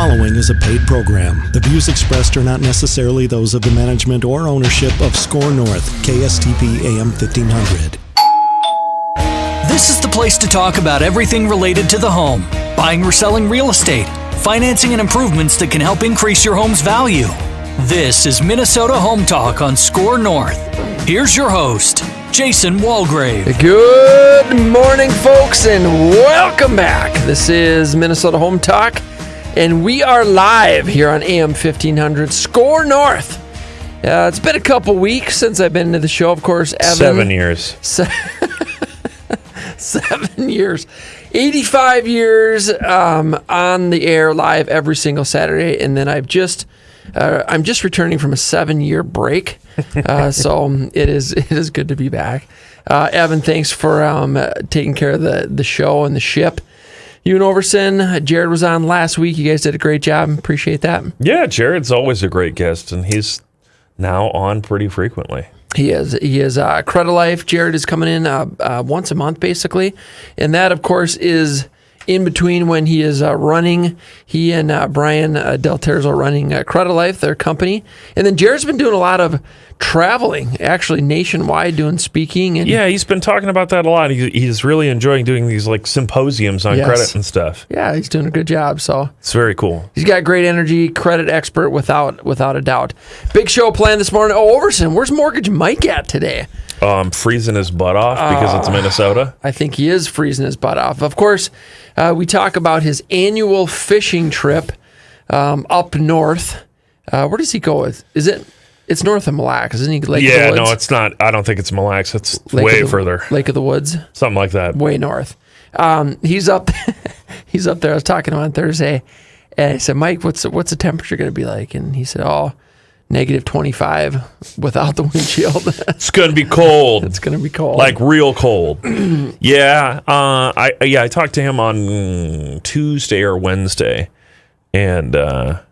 following is a paid program. The views expressed are not necessarily those of the management or ownership of SKOR North, KSTP AM 1500. This is the place to talk about everything related to the home. Buying or selling real estate, financing and improvements that can help increase your home's value. This is Minnesota Home Talk on SKOR North. Here's your host, Jason Walgrave. Good morning, folks, and welcome back. This is Minnesota Home Talk, and we are live here on AM 1500 SKOR North. It's been a couple weeks since I've been into the show, of course. Evan, 7 years. 7 years. 85 years on the air live every single Saturday, and then I'm just returning from a 7-year break, so it is good to be back. Evan, thanks for taking care of the show and the ship. You and Overson, Jared was on last week. You guys did a great job. Appreciate that. Yeah, Jared's always a great guest, and he's now on pretty frequently. He is. Credit Life. Jared is coming in once a month, basically. And that, of course, is in between when he is running. He and Brian Del Terzo are running Credit Life, their company. And then Jared's been doing a lot of traveling, actually nationwide, doing speaking. And yeah, he's been talking about that a lot. He's really enjoying doing these like symposiums on credit and stuff. Yeah, he's doing a good job. So it's very cool. He's got great energy, credit expert without a doubt. Big show planned this morning. Oh, Overson, where's Mortgage Mike at today? Freezing his butt off because it's Minnesota. I think he is freezing his butt off. Of course, we talk about his annual fishing trip up north. Where does he go with? It's north of Mille Lacs, isn't he? Lake of the Woods? No, it's not. I don't think it's Mille Lacs. It's further. Lake of the Woods? Something like that. Way north. He's up He's up there. I was talking to him on Thursday, and I said, Mike, what's the temperature going to be like? And he said, negative 25 without the windshield. It's going to be cold. It's going to be cold. Like real cold. Yeah. I talked to him on Tuesday or Wednesday, and I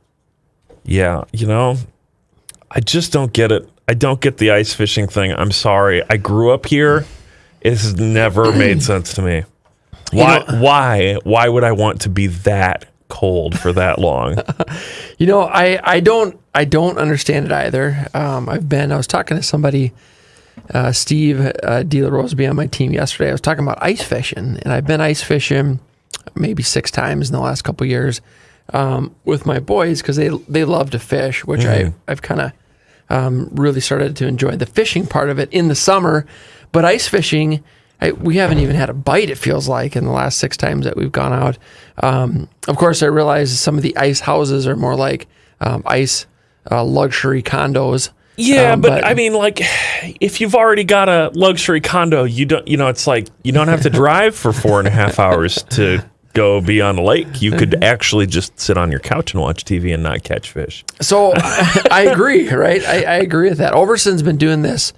just don't get it. I don't get the ice fishing thing. I'm sorry. I grew up here. It has never made sense to me. Why would I want to be that cold for that long? I don't understand it either. I was talking to somebody, Steve De La Roseby on my team yesterday. I was talking about ice fishing, and I've been ice fishing maybe 6 times in the last couple of years with my boys because they love to fish, which I've kind of really started to enjoy the fishing part of it in the summer. But ice fishing, we haven't even had a bite, it feels like, in the last 6 times that we've gone out. Of course, I realize some of the ice houses are more like ice luxury condos. Yeah, but I mean, like, if you've already got a luxury condo, it's like you don't have to drive for 4.5 hours to go be on the lake. You could actually just sit on your couch and watch TV and not catch fish. So I agree, right? I agree with that. Overson's been doing this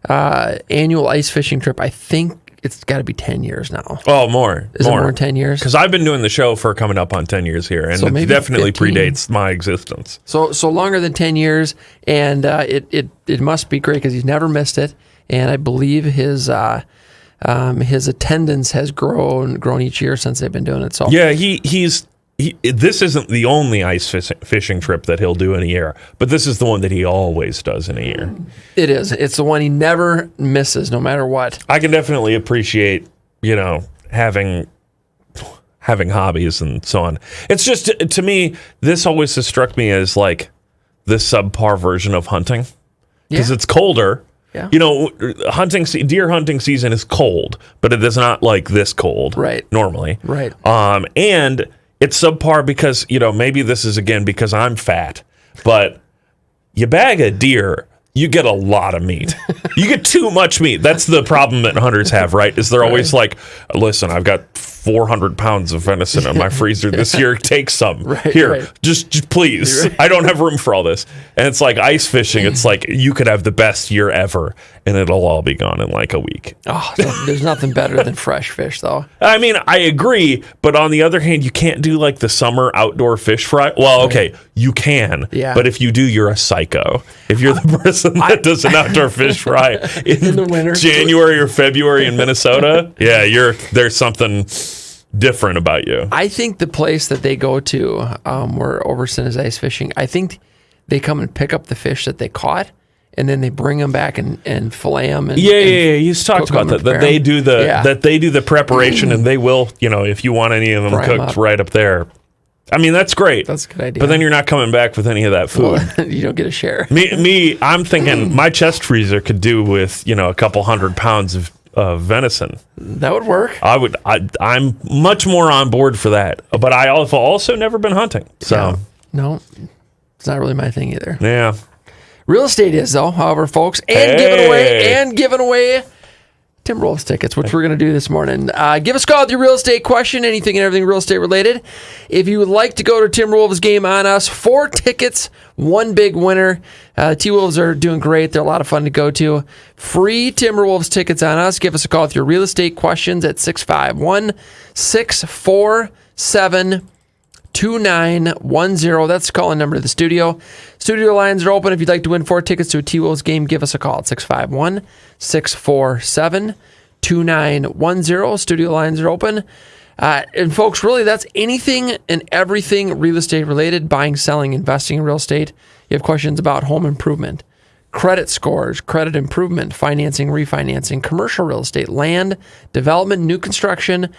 annual ice fishing trip. I think it's got to be 10 years now. Oh, more. Is it more than 10 years? Because I've been doing the show for coming up on 10 years here, and it definitely 15. Predates my existence. So longer than 10 years, and it must be great because he's never missed it, and I believe his attendance has grown each year since they've been doing it. So yeah, this isn't the only ice fishing trip that he'll do in a year, but this is the one that he always does in a year. It is. It's the one he never misses, no matter what. I can definitely appreciate, having hobbies and so on. It's just, to me, this always has struck me as like the subpar version of hunting because it's colder. Yeah. Deer hunting season is cold, but it is not like this cold. Right. Normally. Right. And it's subpar because, maybe this is again because I'm fat, but you bag a deer, you get a lot of meat. You get too much meat. That's the problem that hunters have, right? Is they're always like, listen, I've got 400 pounds of venison in my freezer this year. Take some. Here, just please. Right. I don't have room for all this. And it's like ice fishing. It's like you could have the best year ever, and it'll all be gone in like a week. Oh, there's nothing better than fresh fish, though. I mean, I agree, but on the other hand, you can't do like the summer outdoor fish fry. Well, okay, you can, but if you do, you're a psycho. If you're the person that does an outdoor fish fry in the winter, January or February in Minnesota, there's something different about you? I think the place that they go to where Overson is ice fishing, I think they come and pick up the fish that they caught, and then they bring them back and fillet them. And, Yeah. He's talked about that. That they do the preparation, and they will, if you want any of them cooked right up there. I mean, that's great. That's a good idea. But then you're not coming back with any of that food. Well, you don't get a share. I'm thinking my chest freezer could do with, a couple 100 pounds of venison. That would work. I'm much more on board for that. But I have also never been hunting. So yeah. No, it's not really my thing either. Yeah. Real estate is, though, however, folks. And giving away Timberwolves tickets, which we're going to do this morning. Give us a call with your real estate question, anything and everything real estate related. If you would like to go to Timberwolves game on us, 4 tickets, 1 big winner. T-Wolves are doing great. They're a lot of fun to go to. Free Timberwolves tickets on us. Give us a call with your real estate questions at 651-647-2910. That's the call-in number to the studio. Studio lines are open. If you'd like to win 4 tickets to a T-Wolves game, give us a call at 651-647-2910. Studio lines are open. And folks, really, that's anything and everything real estate related, buying, selling, investing in real estate. You have questions about home improvement, credit scores, credit improvement, financing, refinancing, commercial real estate, land, development, new construction,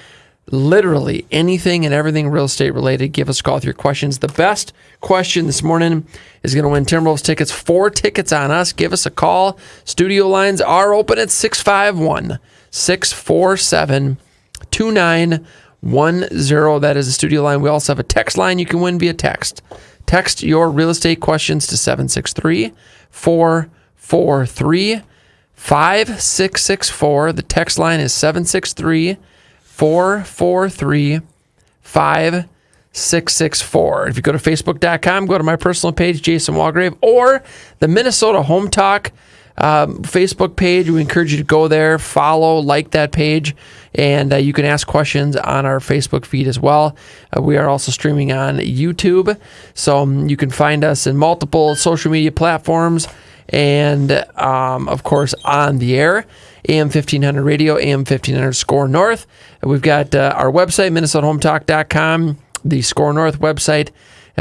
literally anything and everything real estate related. Give us a call with your questions. The best question this morning is going to win Timberwolves tickets, 4 tickets on us. Give us a call. Studio lines are open at 651-647-2910. That is the studio line. We also have a text line you can win via text. Text your real estate questions to 763-443-5664. The text line is 763-443-5664. If you go to Facebook.com, go to my personal page, Jason Walgrave, or the Minnesota Home Talk Facebook page. We encourage you to go there, follow, like that page, and you can ask questions on our Facebook feed as well. We are also streaming on YouTube, so you can find us in multiple social media platforms and, of course, on the air. AM 1500 Radio, AM 1500 Score North. We've got our website, MinnesotaHometalk.com, the Score North website.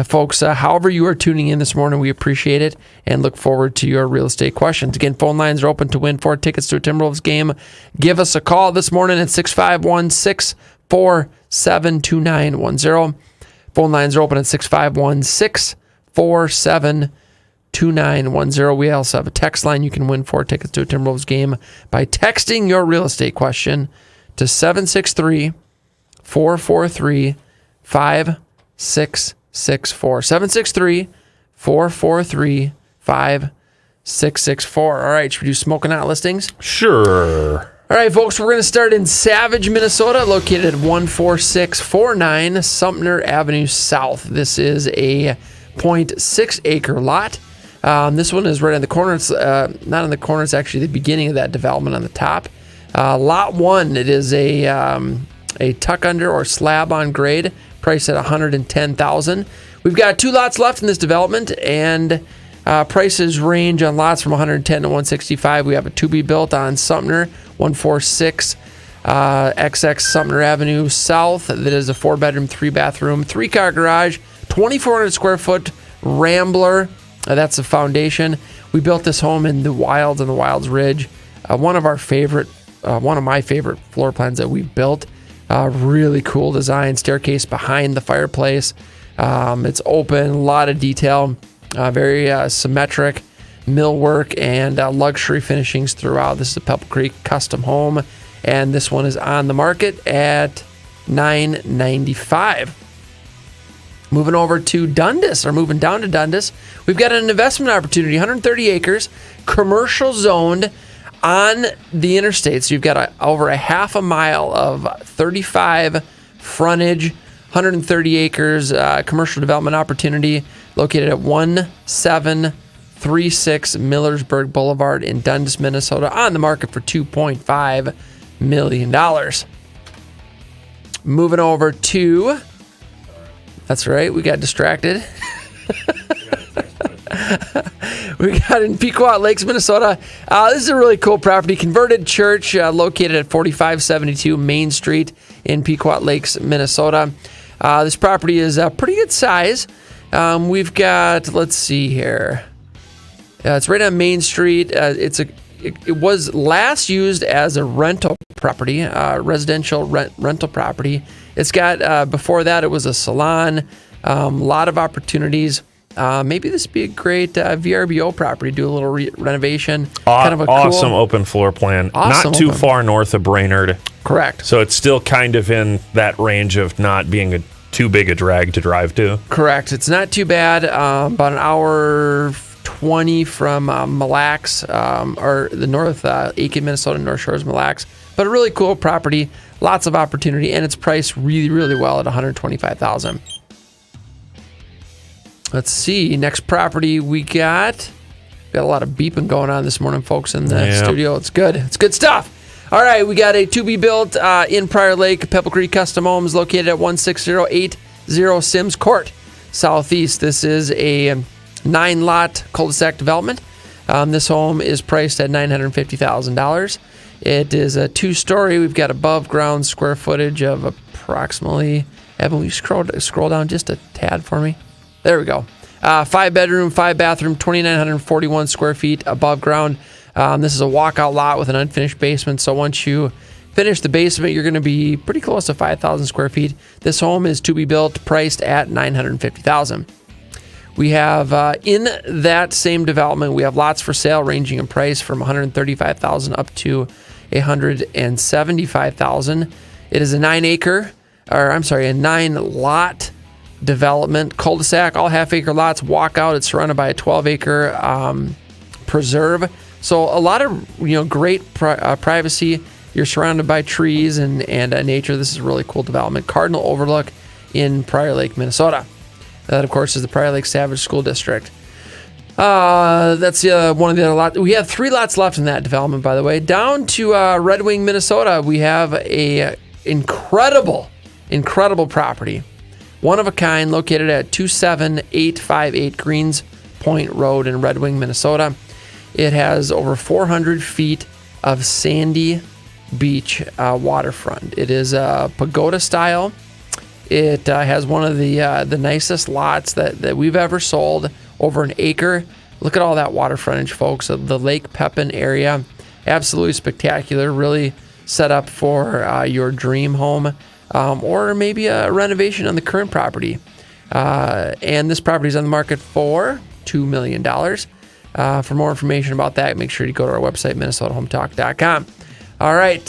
Folks, however you are tuning in this morning, we appreciate it and look forward to your real estate questions. Again, phone lines are open to win 4 tickets to a Timberwolves game. Give us a call this morning at 651-647-2910. Phone lines are open at 651-647-2910. We also have a text line. You can win 4 tickets to a Timberwolves game by texting your real estate question to 763-443-5664. 763-443-5664. All right, should we do smoking out listings? Sure. All right, folks, we're going to start in Savage, Minnesota, located at 14649 Sumner Avenue South. This is a 0.6 acre lot. This one is right on the corner. It's not on the corner. It's actually the beginning of that development on the top. Lot 1, it is a tuck under or slab on grade, priced at $110,000. We've got 2 lots left in this development, and prices range on lots from $110,000 to $165,000. We have a to be built on Sumner, 146 XX Sumner Avenue South. That is a 4-bedroom, 3-bathroom, 3-car garage, 2,400 square foot Rambler. That's the foundation. We built this home in the Wilds on the Wilds Ridge. One of my favorite floor plans that we've built. Really cool design, staircase behind the fireplace. It's open, a lot of detail, very symmetric millwork and luxury finishings throughout. This is a Pebble Creek custom home, and this one is on the market at $995. Moving over to Dundas, or moving down to Dundas, we've got an investment opportunity, 130 acres, commercial zoned on the interstate. So you've got over a half a mile of 35 frontage, 130 acres, commercial development opportunity located at 1736 Millersburg Boulevard in Dundas, Minnesota, on the market for $2.5 million. Moving over to... That's right, we got distracted. We got in Pequot Lakes, Minnesota. This is a really cool property. Converted church located at 4572 Main Street in Pequot Lakes, Minnesota. This property is a pretty good size. We've got, let's see here. It's right on Main Street. It was last used as a rental property, residential rental property. It's got, before that, it was a salon, a lot of opportunities. Maybe this would be a great VRBO property, do a little renovation. Kind of a awesome cool, open floor plan. Awesome Not too open. far north of Brainerd. Correct. So it's still kind of in that range of not being too big a drag to drive to. Correct. It's not too bad. About an hour 20 from Mille Lacs, or the North Aiken, Minnesota, North Shores, Mille Lacs. But a really cool property, lots of opportunity, and it's priced really, really well at $125,000. Let's see. Next property we got a lot of beeping going on this morning, folks, in the studio. It's good. It's good stuff. All right, we got a to-be-built in Prior Lake, Pebble Creek Custom Homes, located at 16080 Sims Court, Southeast. This is a 9-lot cul-de-sac development. This home is priced at $950,000. It is a 2-story. We've got above-ground square footage of approximately, Evan, will you scroll down just a tad for me? There we go. 5-bedroom, 5-bathroom, 2,941 square feet above ground. This is a walkout lot with an unfinished basement. So once you finish the basement, you're going to be pretty close to 5,000 square feet. This home is to be built, priced at $950,000. We have in that same development, we have lots for sale ranging in price from $135,000 up to $175,000. It is a 9-lot development, cul-de-sac, all half-acre lots, walkout. It's surrounded by a 12-acre preserve. So a lot of great privacy. You're surrounded by trees and nature. This is a really cool development. Cardinal Overlook in Prior Lake, Minnesota. That, of course, is the Prior Lake Savage School District. That's one of the other lots. We have 3 lots left in that development, by the way. Down to Red Wing, Minnesota, we have a incredible property. One of a kind, located at 27858 Greens Point Road in Red Wing, Minnesota. It has over 400 feet of sandy beach waterfront. It is pagoda style. It has one of the nicest lots that we've ever sold, over an acre. Look at all that water frontage, folks. The Lake Pepin area, absolutely spectacular. Really set up for your dream home, or maybe a renovation on the current property. And this property is on the market for $2 million. For more information about that, make sure you go to our website, minnesotahometalk.com. All right,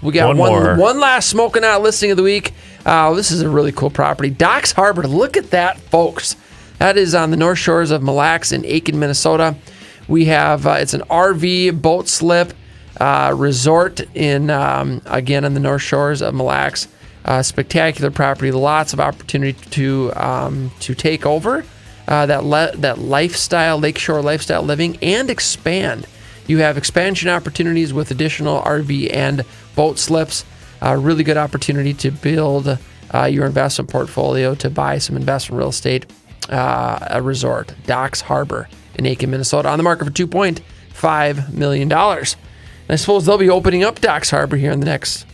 we got one last smoking out listing of the week. This is a really cool property. Docks Harbor, look at that, folks. That is on the North Shores of Mille Lacs in Aiken, Minnesota. We have, it's an RV boat slip resort in, again, on the North Shores of Mille Lacs. Spectacular property, lots of opportunity to take over that lifestyle, lakeshore lifestyle living, and expand. You have expansion opportunities with additional RV and boat slips. Really good opportunity to build your investment portfolio, to buy some investment real estate. A resort, Docks Harbor in Aiken, Minnesota, on the market for $2.5 million. And I suppose they'll be opening up Docks Harbor here in the next,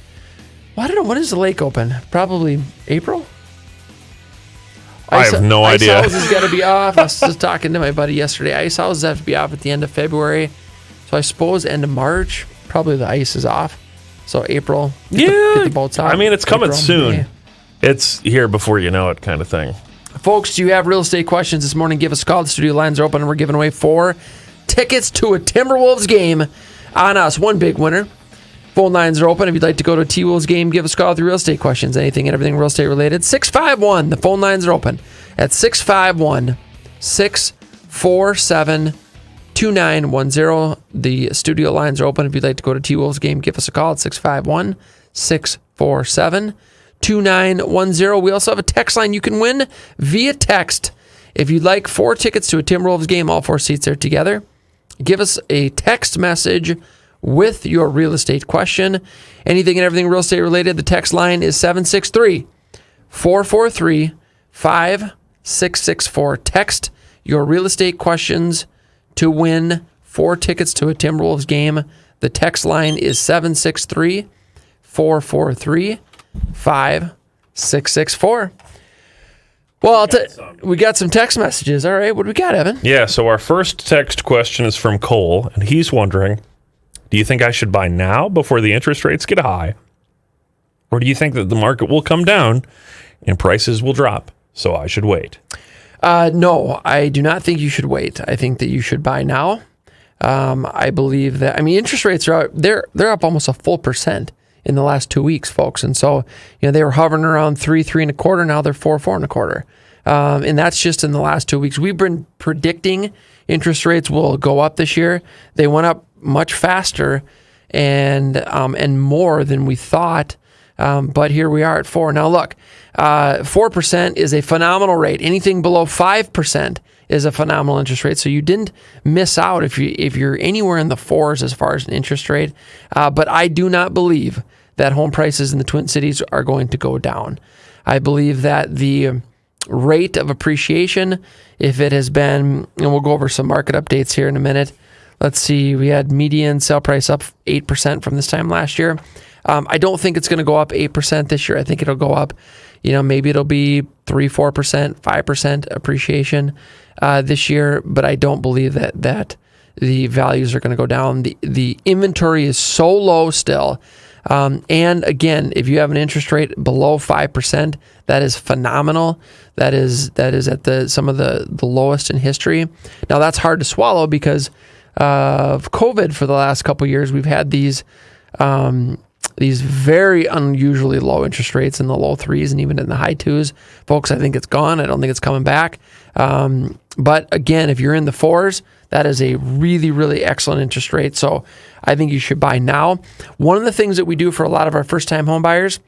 I don't know, when is the lake open? Probably April? I have no idea. Ice houses got to be off. I was just talking to my buddy yesterday. Ice houses have to be off at the end of February. So I suppose end of March, probably the ice is off. So April, get the boats off. I mean, it's coming April, soon. May. It's here before you know it, kind of thing. Folks, do you have real estate questions this morning? Give us a call. The studio lines are open, and we're giving away 4 tickets to a Timberwolves game on us. One big winner. Phone lines are open. If you'd like to go to a T-Wolves game, give us a call with your real estate questions. Anything and everything real estate related. 651. The phone lines are open at 651-647-2910. The studio lines are open. If you'd like to go to T-Wolves game, give us a call at 651-647-2910. We also have a text line you can win via text. If you'd like 4 tickets to a Timberwolves game, all 4 seats are together, give us a text message with your real estate question. Anything and everything real estate related, the text line is 763-443-5664. Text your real estate questions to win 4 tickets to a Timberwolves game. The text line is 763-443-5664. Well, we got some text messages. All right, what do we got, Evan? Yeah, so our first text question is from Cole, and he's wondering, do you think I should buy now before the interest rates get high? Or do you think that the market will come down and prices will drop, so I should wait? No, I do not think you should wait. I think that you should buy now. I believe that, interest rates are they're up almost a full % in the last 2 weeks, folks. And so, they were hovering around 3.25. Now they're 4.25. And that's just in the last 2 weeks. We've been predicting interest rates will go up this year. They went up much faster and more than we thought. But here we are at 4. Now look, 4% is a phenomenal rate. Anything below 5% is a phenomenal interest rate. So you didn't miss out if you're anywhere in the 4s as far as an interest rate. But I do not believe that home prices in the Twin Cities are going to go down. I believe that the rate of appreciation, if it has been, and we'll go over some market updates here in a minute. Let's see, we had median sale price up 8% from this time last year. I don't think it's going to go up 8% this year. I think it'll go up, maybe it'll be 3-4%, 5% appreciation this year, but I don't believe that the values are going to go down. The inventory is so low still. And again, if you have an interest rate below 5%, that is phenomenal. That is at some of the lowest in history. Now that's hard to swallow because of COVID for the last couple of years. We've had these very unusually low interest rates in the low 3s and even in the high 2s. Folks, I think it's gone. I don't think it's coming back. But again, if you're in the 4s, that is a really, really excellent interest rate. So I think you should buy now. One of the things that we do for a lot of our first-time home buyers,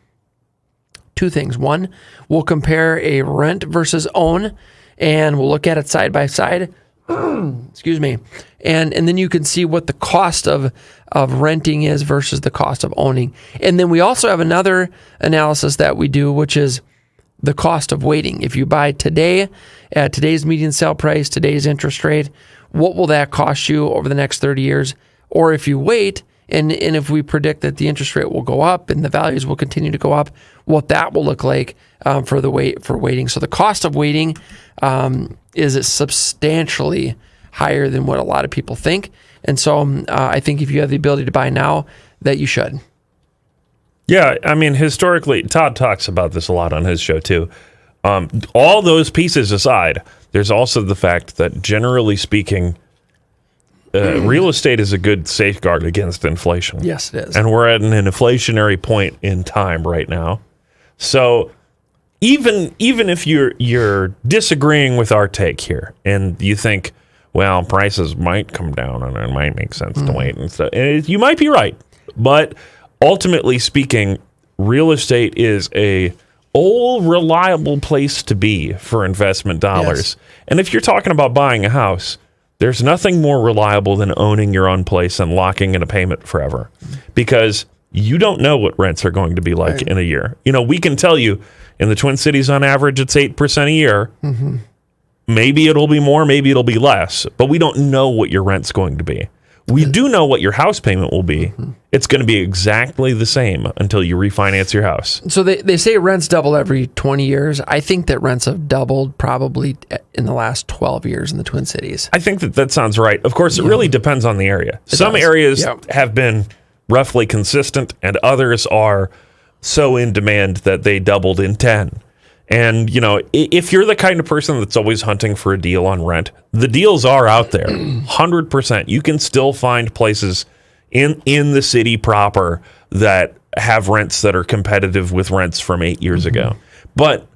2 things. One, we'll compare a rent versus own, and we'll look at it side by side. Excuse me. And then you can see what the cost of renting is versus the cost of owning. And then we also have another analysis that we do, which is the cost of waiting. If you buy today at today's median sale price, today's interest rate, what will that cost you over the next 30 years? Or if you wait, and if we predict that the interest rate will go up and the values will continue to go up, what that will look like for waiting. So the cost of waiting is substantially higher than what a lot of people think. And so I think if you have the ability to buy now, that you should. Yeah, historically, Todd talks about this a lot on his show too. All those pieces aside, there's also the fact that generally speaking, real estate is a good safeguard against inflation. Yes, it is. And we're at an inflationary point in time right now. So even if you're disagreeing with our take here and you think, well, prices might come down and it might make sense to wait and stuff, you might be right. But ultimately speaking, real estate is a reliable place to be for investment dollars. Yes. And if you're talking about buying a house, there's nothing more reliable than owning your own place and locking in a payment forever, because you don't know what rents are going to be like in a year. We can tell you in the Twin Cities on average, it's 8% a year. Mm-hmm. Maybe it'll be more, maybe it'll be less, but we don't know what your rent's going to be. We do know what your house payment will be. Mm-hmm. It's going to be exactly the same until you refinance your house. So they say rents double every 20 years. I think that rents have doubled probably in the last 12 years in the Twin Cities. I think that sounds right. Of course, it really depends on the area. Some areas have been roughly consistent, and others are so in demand that they doubled in 10. And, if you're the kind of person that's always hunting for a deal on rent, the deals are out there, 100%. You can still find places in the city proper that have rents that are competitive with rents from 8 years ago. But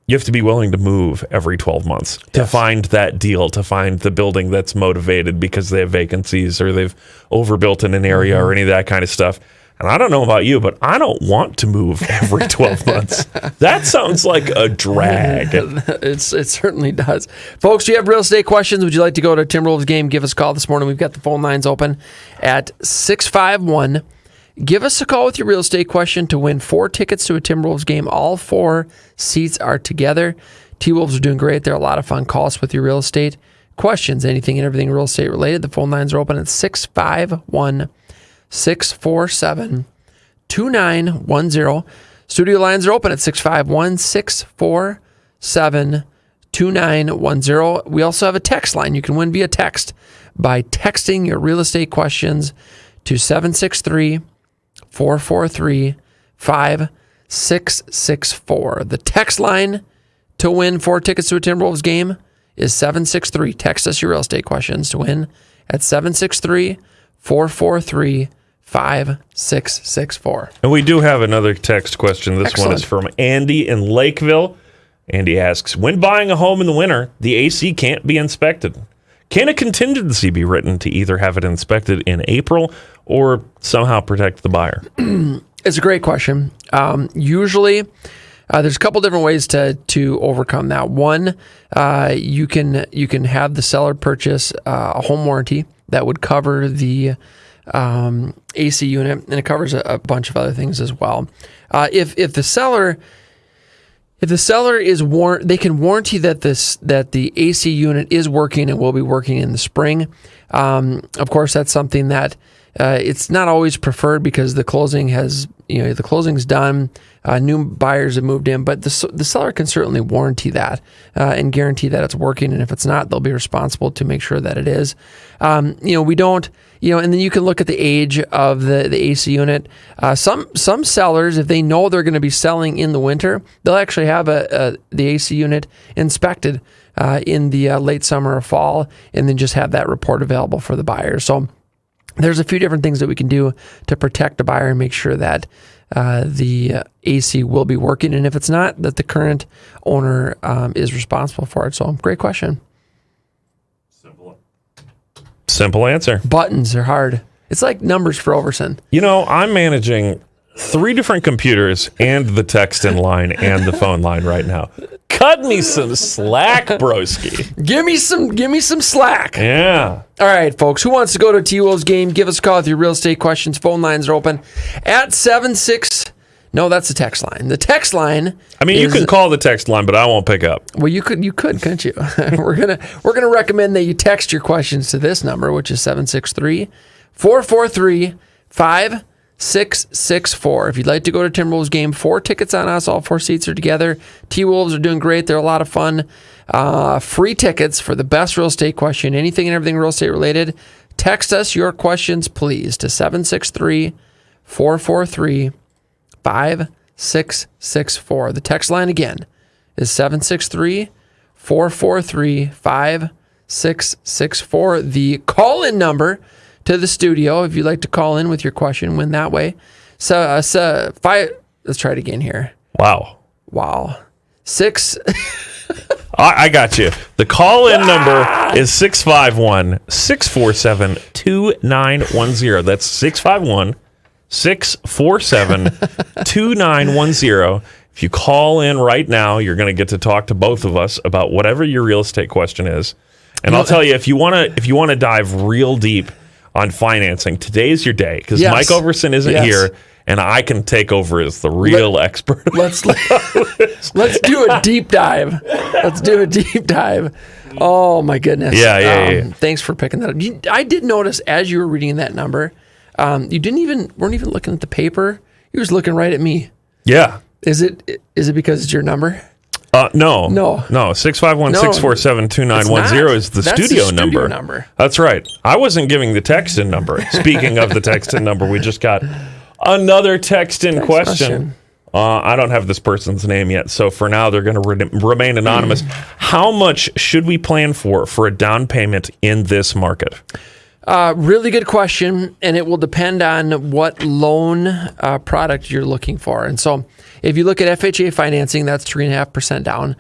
you have to be willing to move every 12 months to find that deal, to find the building that's motivated because they have vacancies or they've overbuilt in an area or any of that kind of stuff. And I don't know about you, but I don't want to move every 12 months. That sounds like a drag. It certainly does. Folks, do you have real estate questions? Would you like to go to a Timberwolves game? Give us a call this morning. We've got the phone lines open at 651. Give us a call with your real estate question to win 4 tickets to a Timberwolves game. All 4 seats are together. T-Wolves are doing great. They're a lot of fun. Call us with your real estate questions, anything and everything real estate related. The phone lines are open at 651-647-2910. Studio lines are open at 651-647-2910. We also have a text line. You can win via text by texting your real estate questions to 763-443-5664. The text line to win 4 tickets to a Timberwolves game is 763. Text us your real estate questions to win at 763-443-5664. And we do have another text question. This Excellent. one is from Andy in Lakeville. Andy asks, when buying a home in the winter, the AC can't be inspected. Can a contingency be written to either have it inspected in April or somehow protect the buyer? It's a great question. Usually, there's a couple different ways to overcome that. One, you can have the seller purchase a home warranty that would cover the AC unit, and it covers a bunch of other things as well. If the seller is they can warranty that the AC unit is working and will be working in the spring. Of course, that's something that it's not always preferred because the closing's done. New buyers have moved in, but the seller can certainly warranty that and guarantee that it's working. And if it's not, they'll be responsible to make sure that it is. We don't. And then you can look at the age of the AC unit. Some sellers, if they know they're going to be selling in the winter, they'll actually have the AC unit inspected in the late summer or fall, and then just have that report available for the buyer. So there's a few different things that we can do to protect the buyer and make sure that the AC will be working, and if it's not, that the current owner is responsible for it. So great question. Simple answer. Buttons are hard. It's like numbers for Overson. I'm managing 3 different computers and the text in line and the phone line right now. Cut me some slack, broski. Give me some slack. Yeah. All right, folks. Who wants to go to a T-Wolves game? Give us a call with your real estate questions. Phone lines are open at 76. No, that's the text line. The text line. I mean, you can call the text line, but I won't pick up. Well, you could, couldn't you? We're gonna recommend that you text your questions to this number, which is 763-443-5664. If you'd like to go to Timberwolves game, 4 tickets on us. All 4 seats are together. T-Wolves are doing great. They're a lot of fun. Free tickets for the best real estate question, anything and everything real estate related. Text us your questions, please, to 763-443-5664. The text line again is 763-443-5664. The call-in number to the studio, if you'd like to call in with your question, win that way. Let's try it again here. Wow. 6. I got you. The call-in number is 651-647-2910. That's 651-647-2910. If you call in right now, you're going to get to talk to both of us about whatever your real estate question is. And I'll tell you, if you want to dive real deep on financing, today's your day, because Yes. Mike Overson isn't here, and I can take over as the real expert. Let's do a deep dive. Oh my goodness. Yeah. Thanks for picking that up. I did notice as you were reading that number, you weren't even looking at the paper. You was looking right at me. Yeah. Is it because it's your number? No. 651-647-2910 is the studio number. That's right. I wasn't giving the text-in number. Speaking of the text-in number, we just got another text-in question. I don't have this person's name yet, so for now they're going to remain anonymous. How much should we plan for a down payment in this market? Really good question, and it will depend on what loan product you're looking for. And so if you look at FHA financing, that's 3.5% down.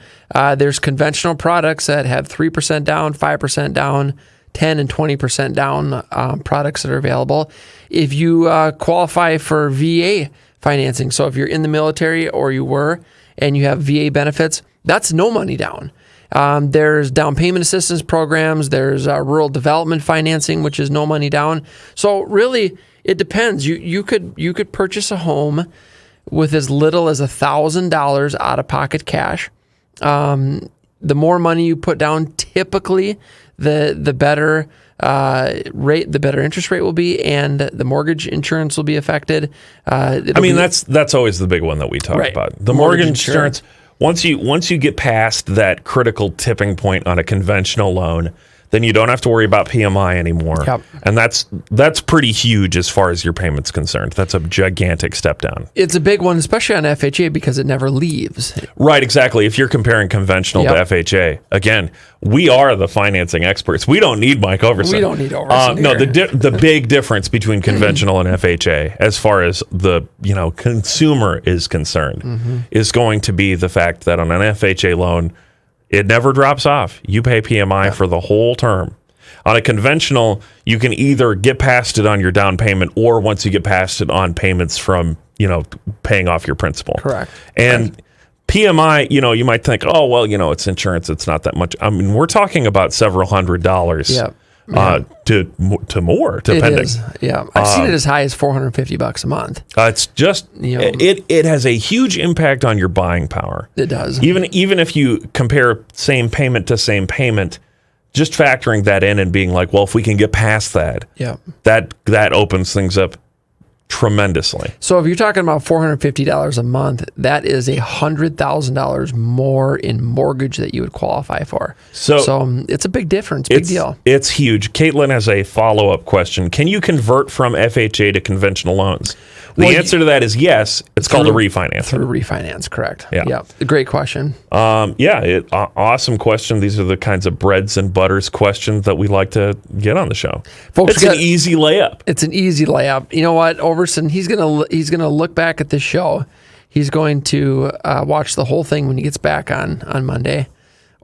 There's conventional products that have 3% down, 5% down, 10 and 20% down products that are available. If you qualify for VA financing, so if you're in the military or you were and you have VA benefits, that's no money down. There's down payment assistance programs. There's rural development financing, which is no money down. So really, it depends. You could purchase a home with as little as $1,000 out of pocket cash, The more money you put down, typically, the better rate, the better interest rate will be, and the mortgage insurance will be affected. That's always the big one that we talk about. The mortgage insurance. Once you get past that critical tipping point on a conventional loan, then you don't have to worry about PMI anymore. Yep. And that's pretty huge as far as your payment's concerned. That's a gigantic step down. It's a big one, especially on FHA, because it never leaves. Right, exactly. If you're comparing conventional to FHA, again, we are the financing experts. We don't need Mike Overson. We don't need Overson. No, the big difference between conventional and FHA, as far as the consumer is concerned, is going to be the fact that on an FHA loan, it never drops off. You pay PMI for the whole term. On a conventional, you can either get past it on your down payment, or once you get past it on payments from, paying off your principal. Correct. And PMI, you might think, oh, well, it's insurance. It's not that much. I mean, we're talking about several $100s. Yep. To more, depending. It is. Yeah, I've seen it as high as $450 a month. It's just it has a huge impact on your buying power. It does. Even if you compare same payment to same payment, just factoring that in and being like, well, if we can get past that, that opens things up tremendously. So if you're talking about $450 a month, that is $100,000 more in mortgage that you would qualify for. So it's a big difference, big deal. It's huge. Caitlin has a follow-up question. Can you convert from FHA to conventional loans? The answer to that is yes. It's called a refinance. Through refinance, correct. Yeah. Great question. Awesome question. These are the kinds of breads and butters questions that we like to get on the show. Folks, it's an easy layup. It's an easy layup. You know what, Overson, he's gonna look back at this show. He's going to watch the whole thing when he gets back on Monday.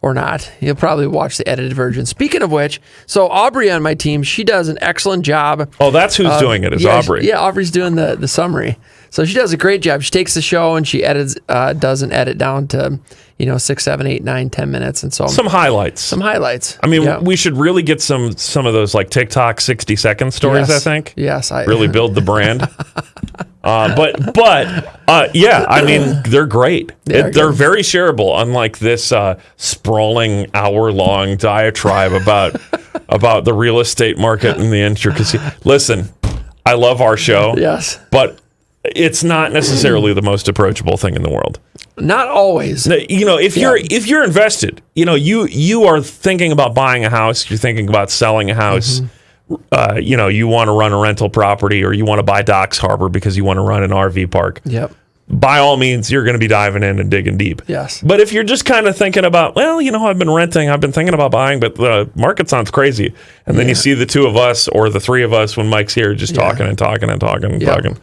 Or not. He'll probably watch the edited version. Speaking of which, so Aubrey on my team, she does an excellent job. Oh, that's who's doing it, is Aubrey. Aubrey's doing the summary. So she does a great job. She takes the show and she does an edit down to 6, 7, 8, 9, 10 minutes, and so some highlights. I mean, we should really get some of those like TikTok 60-second stories. Yes. I think. Yes, really build the brand. I mean, they're great. They're very shareable, unlike this sprawling hour-long diatribe about the real estate market and the intricacy. Listen, I love our show. Yes, but it's not necessarily the most approachable thing in the world. Not always. If you're invested, you are thinking about buying a house, you're thinking about selling a house. You want to run a rental property, or you want to buy Docks Harbor because you want to run an RV park. Yep. By all means, you're going to be diving in and digging deep. Yes. But if you're just kind of thinking about, well, I've been renting, I've been thinking about buying, but the market sounds crazy. And then you see the two of us or the three of us when Mike's here just talking and talking and talking and talking.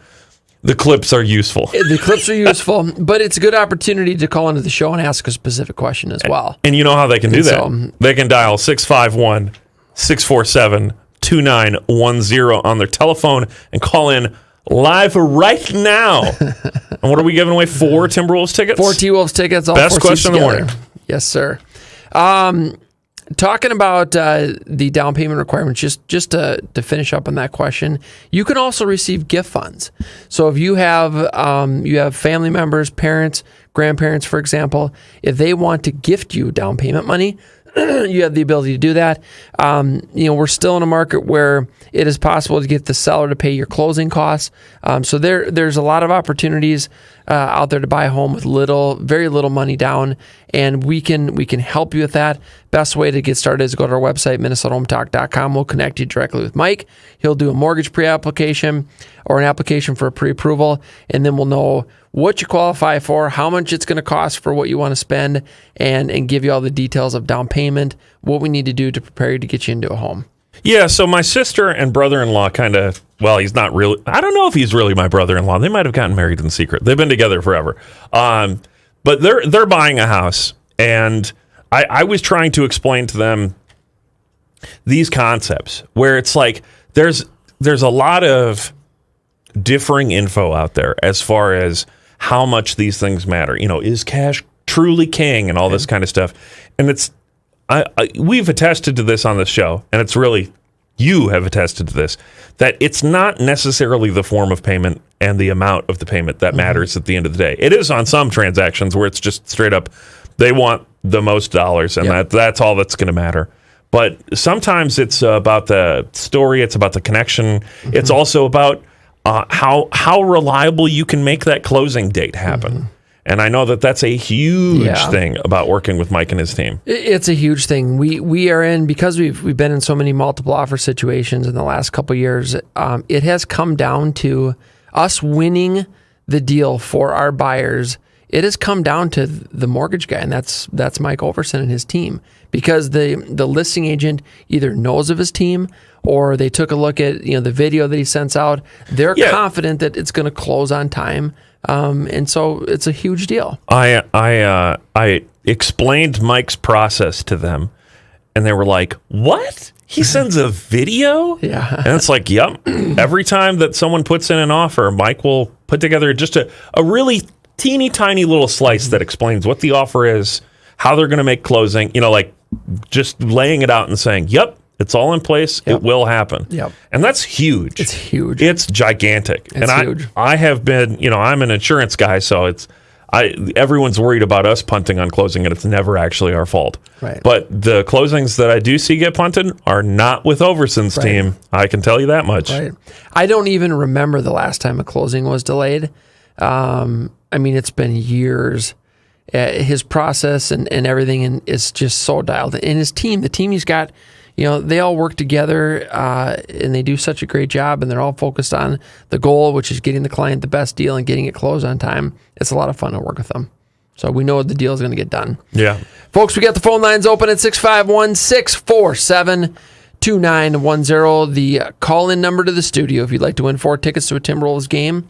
The clips are useful. The clips are useful, but it's a good opportunity to call into the show and ask a specific question as well. And you know how they can do that? They can dial 651-647-2910 on their telephone and call in live right now. And what are we giving away? 4 Timberwolves tickets? 4 T-Wolves tickets. All Best 4 question of the morning. Yes, sir. Talking about the down payment requirements, just to finish up on that question, you can also receive gift funds. So if you have family members, parents, grandparents, for example, if they want to gift you down payment money, you have the ability to do that. We're still in a market where it is possible to get the seller to pay your closing costs. So there's a lot of opportunities out there to buy a home with very little money down, and we can help you with that. Best way to get started is go to our website, minnesotahometalk.com. We'll connect you directly with Mike. He'll do a mortgage pre-application or an application for a pre-approval, and then we'll know what you qualify for, how much it's going to cost for what you want to spend, and give you all the details of down payment, what we need to do to prepare you to get you into a home. Yeah, so my sister and brother-in-law he's not really, I don't know if he's really my brother-in-law. They might have gotten married in secret. They've been together forever. But they're buying a house, and I was trying to explain to them these concepts where it's like there's a lot of differing info out there as far as how much these things matter. Is cash truly king and all this kind of stuff? And it's we've attested to this on this show, and it's really, you have attested to this, that it's not necessarily the form of payment and the amount of the payment that matters at the end of the day. It is on some transactions where it's just straight up They want the most dollars, and that's all that's going to matter. But sometimes it's about the story. It's about the connection. Mm-hmm. It's also about how reliable you can make that closing date happen. Mm-hmm. And I know that that's a huge thing about working with Mike and his team. It's a huge thing. We are in, because we've been in so many multiple offer situations in the last couple of years, it has come down to us winning the deal for our buyers. It has come down to the mortgage guy, and that's Mike Overson and his team, because the listing agent either knows of his team or they took a look at the video that he sends out. They're confident that it's going to close on time. And so it's a huge deal. I explained Mike's process to them, and they were like, "What? He sends a video?" Yeah. And it's like, yep. Every time that someone puts in an offer, Mike will put together just a really teeny tiny little slice that explains what the offer is, how they're going to make closing, like just laying it out and saying, "Yep, it's all in place. Yep. It will happen." Yep. And that's huge. It's huge. It's gigantic. It's huge. I have been, I'm an insurance guy, so everyone's worried about us punting on closing, and it's never actually our fault. Right. But the closings that I do see get punted are not with Overson's team. I can tell you that much. Right. I don't even remember the last time a closing was delayed. It's been years. His process and everything is just so dialed in. His team, the team he's got, they all work together and they do such a great job, and they're all focused on the goal, which is getting the client the best deal and getting it closed on time. It's a lot of fun to work with them. So we know the deal is going to get done. Yeah. Folks, we got the phone lines open at 651-647-2910. The call-in number to the studio if you'd like to win 4 tickets to a Timberwolves game.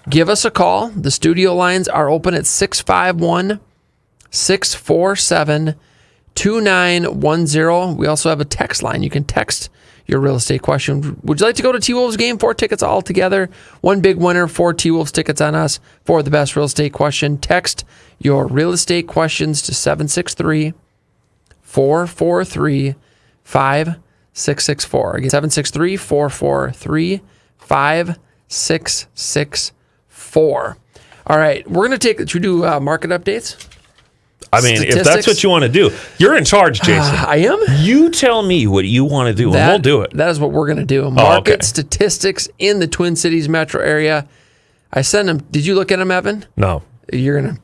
Give us a call. The studio lines are open at 651-647-2910. We also have a text line. You can text your real estate question. Would you like to go to T-Wolves game? 4 tickets all together. One big winner, 4 T-Wolves tickets on us for the best real estate question. Text your real estate questions to 763-443-5664. Again, 763-443-5664. All right, we're going to should we do market updates? If that's what you want to do, you're in charge, Jason. I am? You tell me what you want to do, and we'll do it. That is what we're going to do. Market statistics in the Twin Cities metro area. I sent them. Did you look at them, Evan? No. You're going to.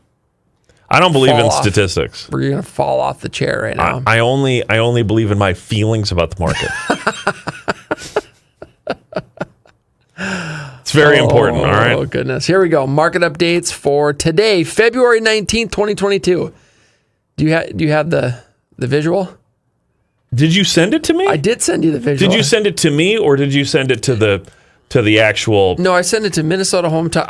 I don't believe in statistics. You're going to fall off the chair right now. I only believe in my feelings about the market. It's very important, all right? Oh, goodness. Here we go. Market updates for today, February 19th, 2022. Do you have the visual? Did you send it to me? I did send you the visual. Did you send it to me, or did you send it to the actual? No, I sent it to Minnesota Home Talk.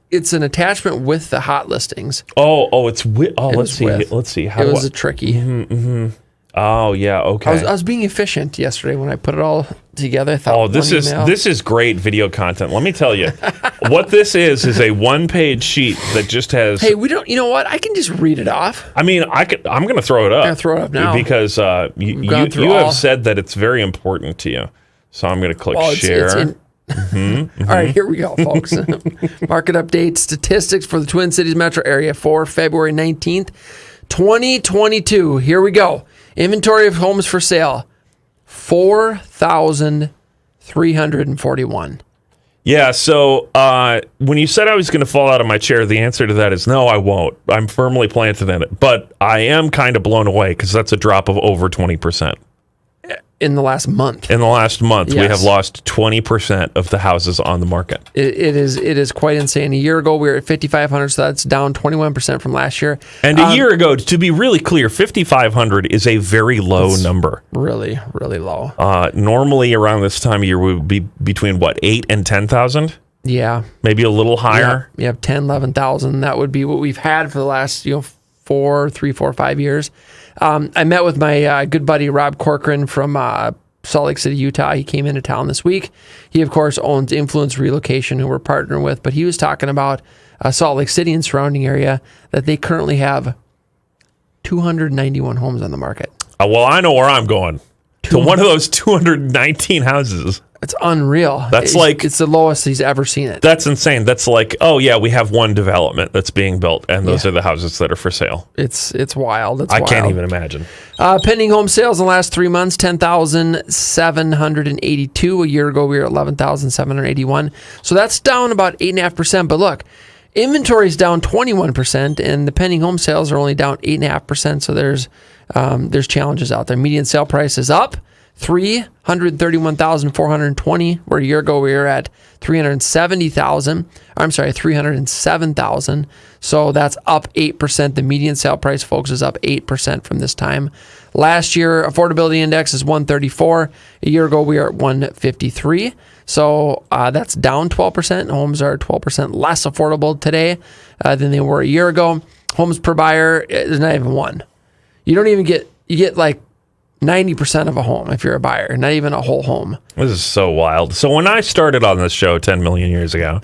It's an attachment with the hot listings. It's with. Oh, let's see. Let's see. It was a tricky. Mm-hmm. Oh yeah, okay. I was being efficient yesterday when I put it all together. I thought, this is great video content. Let me tell you, what this is a 1-page sheet that just has. Hey, we don't. You know what? I can just read it off. I'm going to throw it up. I'm going to throw it up now because you have said that it's very important to you. So I'm going to click share. All right, here we go, folks. Market update statistics for the Twin Cities metro area for February 19th, 2022. Here we go. Inventory of homes for sale, 4,341. Yeah, so when you said I was going to fall out of my chair, the answer to that is no, I won't. I'm firmly planted in it. But I am kind of blown away because that's a drop of over 20%. In the last month. In the last month, yes. We have lost 20% of the houses on the market. It is quite insane. A year ago, we were at 5,500, so that's down 21% from last year. And a year ago, to be really clear, 5,500 is a very low number. Really, really low. Normally, around this time of year, we would be between, 8 and 10,000? Yeah. Maybe a little higher? Yeah, 10, 11,000. That would be what we've had for the last, 3, 4, 5 years. I met with my good buddy Rob Corcoran from Salt Lake City, Utah. He came into town this week. He, of course, owns Influence Relocation, who we're partnering with, but he was talking about Salt Lake City and surrounding area, that they currently have 291 homes on the market. Well, I know where I'm going. To one of those 219 houses. It's unreal. That's it's the lowest he's ever seen it. That's insane. That's like, oh yeah, we have one development that's being built, and those are the houses that are for sale. It's wild. It's I wild. can't even imagine. Pending home sales in the last 3 months, 10,782. A year ago, we were at 11,781. So that's down about 8.5%. But look, inventory is down 21%, and the pending home sales are only down 8.5%. So there's challenges out there. Median sale price is up 331,420. Where a year ago we were at 307,000. So that's up 8%. The median sale price, folks, is up 8% from this time. Last year, affordability index is 134. A year ago, we are at 153. So that's down 12%. Homes are 12% less affordable today than they were a year ago. Homes per buyer, there's not even one. You get like 90% of a home if you're a buyer, not even a whole home. This is so wild. So when I started on this show 10 million years ago,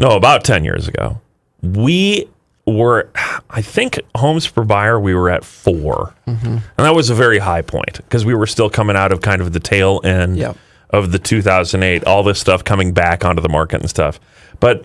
about 10 years ago, we were, I think, homes per buyer, we were at 4. And that was a very high point because we were still coming out of kind of the tail end of the 2008, all this stuff coming back onto the market and stuff. But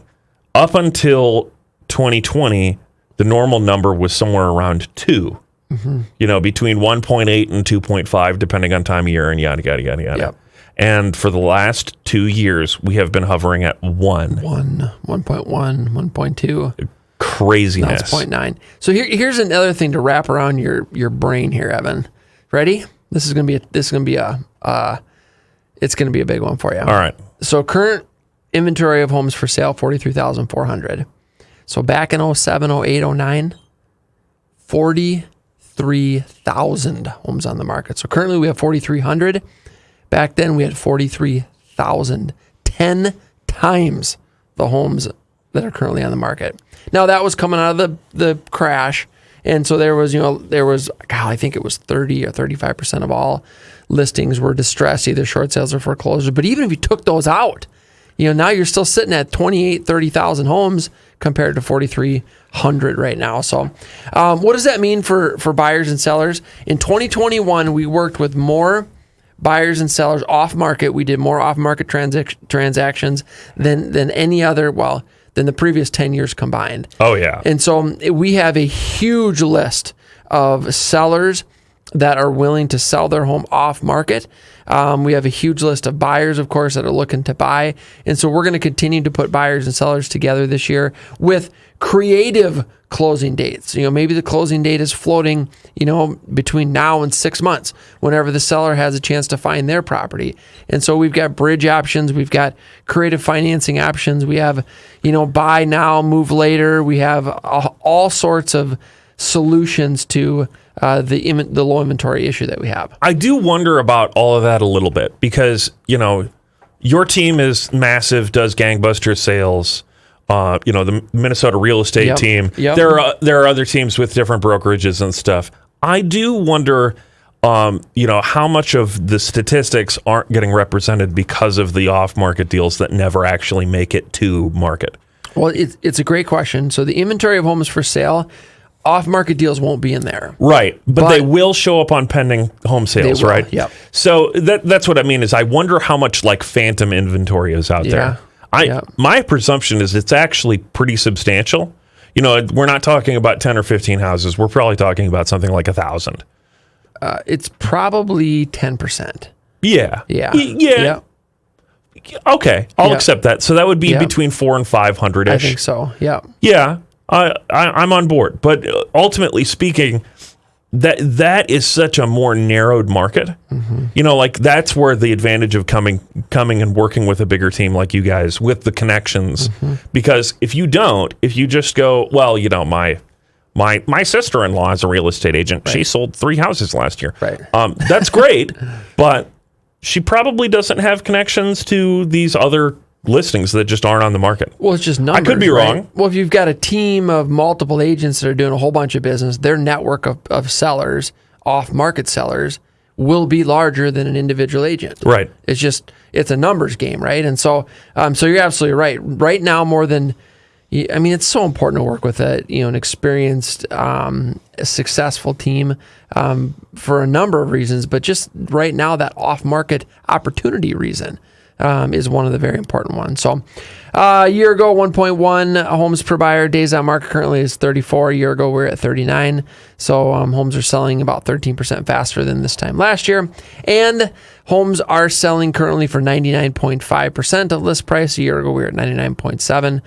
up until 2020, the normal number was somewhere around 2. Between 1.8 and 2.5, depending on time of year and yada, yada, yada, yada. And for the last 2 years, we have been hovering at 1. 1.1, 1.2. Craziness. Now it's 0.9. So here's another thing to wrap around your brain here, Evan. Ready? This is gonna be a big one for you. All right. So current inventory of homes for sale, 43,400. So back in 07, 08, 09, 43,000 homes on the market. So currently we have 4,300. Back then we had 43,000. 10 times the homes that are currently on the market. Now that was coming out of the crash. And so there was I think it was 30 or 35% of all listings were distressed, either short sales or foreclosure. But even if you took those out, now you're still sitting at 30,000 homes compared to 4,300 right now. So what does that mean for buyers and sellers? In 2021, we worked with more buyers and sellers off market. We did more off market transactions than any other, than the previous 10 years combined. Oh, yeah. And so we have a huge list of sellers that are willing to sell their home off market. We have a huge list of buyers, of course, that are looking to buy. And so we're going to continue to put buyers and sellers together this year with creative closing dates. Maybe the closing date is floating, between now and 6 months, whenever the seller has a chance to find their property. And so we've got bridge options. We've got creative financing options. We have, buy now, move later. We have all sorts of solutions to the low inventory issue that we have. I do wonder about all of that a little bit because, your team is massive, does gangbuster sales. The Minnesota real estate team. Yep. There are other teams with different brokerages and stuff. I do wonder, how much of the statistics aren't getting represented because of the off-market deals that never actually make it to market. Well, it's a great question. So the inventory of homes for sale, off-market deals won't be in there. Right, but they will show up on pending home sales, right? Yep. So that's what I mean is I wonder how much like phantom inventory is out there. My presumption is it's actually pretty substantial. We're not talking about 10 or 15 houses. We're probably talking about something like 1,000. It's probably 10%. Yeah. Yeah. Yeah. Okay, I'll accept that. So that would be between 400 and 500-ish. I think so. Yeah. Yeah. I'm on board. But ultimately speaking, that is such a more narrowed market. That's where the advantage of coming and working with a bigger team like you guys with the connections. Because if you just go, my sister-in-law is a real estate agent. Right. She sold 3 houses last year. Right. That's great, but she probably doesn't have connections to these other listings that just aren't on the market. Well, it's just numbers. I could be wrong. Well, if you've got a team of multiple agents that are doing a whole bunch of business, their network of sellers, off-market sellers, will be larger than an individual agent. Right. It's a numbers game, right? And so you're absolutely right. Right now, more than I mean, it's so important to work with an experienced, successful team for a number of reasons, but just right now, that off-market opportunity reason is one of the very important ones. So a year ago, 1.1 homes per buyer. Days on market currently is 34. A year ago, we were at 39. So homes are selling about 13% faster than this time last year. And homes are selling currently for 99.5% of list price. A year ago, we were at 99.7.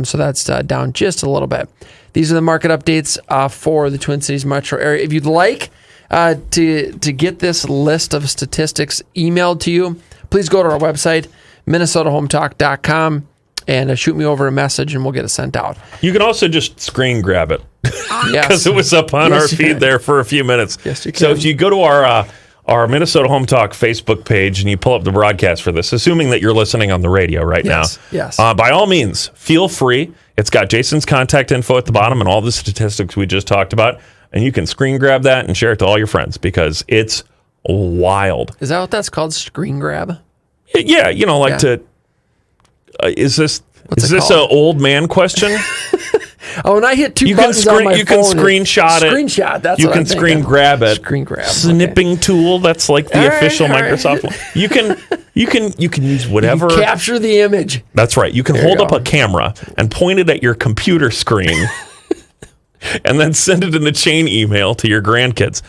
So that's down just a little bit. These are the market updates for the Twin Cities metro area. If you'd like to get this list of statistics emailed to you, please go to our website, minnesotahometalk.com, and shoot me over a message, and we'll get it sent out. You can also just screen grab it because Yes. it was up on Yes, our you feed can. there for a few minutes. Yes, you So can. if you go to our Minnesota Home Talk Facebook page and you pull up the broadcast for this, assuming that you're listening on the radio right Yes, now, yes. by all means, feel free. It's got Jason's contact info at the bottom and all the statistics we just talked about, and you can screen grab that and share it to all your friends because it's wild. Is that what that's called, screen grab? Yeah, Yeah. is this What's is it this called? an old man question? Oh, and I hit two You can buttons on my you can phone. screenshot it. Screenshot, that's you what can I'm thinking. screen grab it. Screen grab, okay. Snipping tool. That's like the All right, official all right. Microsoft one. You can use whatever. Capture the image. That's right. You can There you hold up go. a camera and point it at your computer screen, and then send it in a chain email to your grandkids.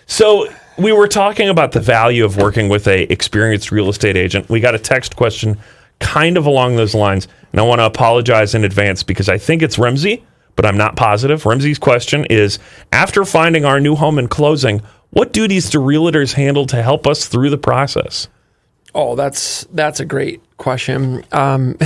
So we were talking about the value of working with a experienced real estate agent. We got a text question kind of along those lines, and I want to apologize in advance because I think it's Remzi, but I'm not positive. Remzi's question is, after finding our new home and closing, what duties do realtors handle to help us through the process? Oh, that's a great question. And